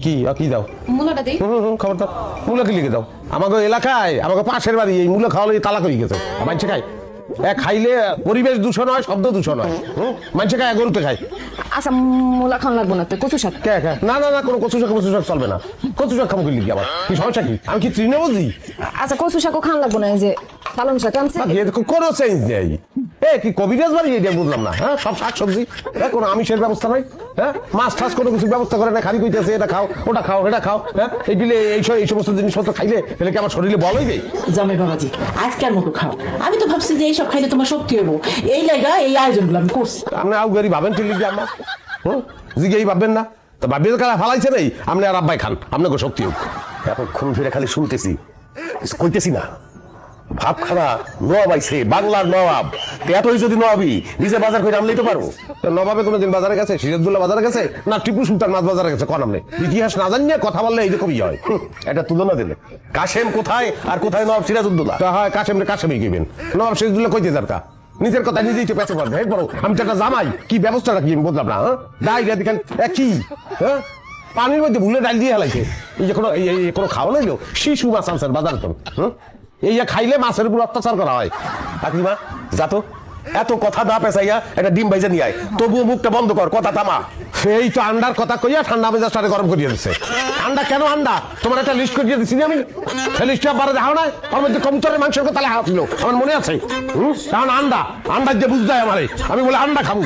কি কি দাও মূলাটা দেই। খবর দাও মূলা কি লিখে দাও আমাকে এলাকায় আমাকে পাশের বাড়ি এই মূলা খাওয়ালে তালাক হয়ে গেছে মানুষে খায় খাইলে পরিবেশ দূষণ হয় শব্দ দূষণ হয় মানুষে খায় গরুতে খায় আচ্ছা মূলা খাওয়া লাগবো না তো কচু শাক। কে না না না কোনো কচু শাক চলবে না কচু শাক খাবো কি লিখি আবার কি সমস্যা কি আমি কি তৃণমূলজি আচ্ছা কচু শাকও খাওয়া লাগবো না এই যে পালং শাক আনছে। কোনো চেঞ্জ নেই কি কবিরাজ বাড়ি এটা বুঝলাম না হ্যাঁ সব শাকসবজি কোনো আমিষের ব্যবস্থা নাই হ্যাঁ মাছ টাছ কোনো কিছু ব্যবস্থা করে না খালি কইতেছে এটা খাও ওটা খাও এটা খাও হ্যাঁ এই বিলে এই সমস্ত জিনিসপত্র খাইলে তাহলে কি আমার শরীরে বল হইবে জামাই বাবাজি আজকের মতো খাও আমি তো ভাবছি যে এইসব খাইলে তোমার শক্তি হবো এই লাগা এই আয়োজনগুলো আমি করছি। আপনি আউগারি ভাবেন ঠিক লিখে আমার জিগেই ভাববেন না তো ভাবিয়ে কারা ফালাইছে নেই আপনি আর আব্বাই খান আপনাকে শক্তি হোক এতক্ষণ ফিরে খালি শুনতেছি কইতেছি না ভাব খানা নবাব আইছে বাংলার নবাব এতই যদি নবাবি নিজে বাজার করে আনলেই তো পারবো নবাবে কোনোদিন বাজারে গেছে সিরাজদুল্লাহ বাজারে গেছে না টিপু সুলতান মাছ বাজারে গেছে কোন আমলে ইতিহাস না জানিয়ে কথা বললে এইরকমই হয় এটা তুলনা দিলে কাশেম কোথায় আর কোথায় নবাব সিরাজউদ্দৌলা তা হয় কাশেমই কইবেন নবাব সিরাজদুল্লাহ কইতে দরকার নিজের কথা নিজেই তো পেছে পারবে বড় আমি তো একটা জামাই কি ব্যবস্থাটা কি আমি বললাম না হ্যাঁ ডাইরিয়া দেখেন কি হ্যাঁ পানির মধ্যে ভুলে ডাল দিয়ে হেলাইছে এই যে কোনো খাওয়া নাইলো শিশু মাছ আনছেন বাজারে তো এই খাইলে মাছের উপর অত্যাচার করা হয় কাকিমা যাতো এত কথা না পেঁচাইয়া একটা ডিম ভাইজা নিয়ে আয় তবুও মুখটা বন্ধ কর কথা থামা সেই তো আন্ডার কথা কইয়া ঠান্ডা মেজাজটারে গরম করিয়ে দিচ্ছে আন্ডা কেন আন্ডা তোমার একটা লিস্ট করিয়ে দিচ্ছি আমি সেই লিস্টটা বারে দেখাও না তার মধ্যে কবুতরের মাংসের কথা লেখা ছিল আমার মনে আছে কারণ আন্ডা যে বুঝতে হয় আমারে আমি বলে আন্ডা খাবো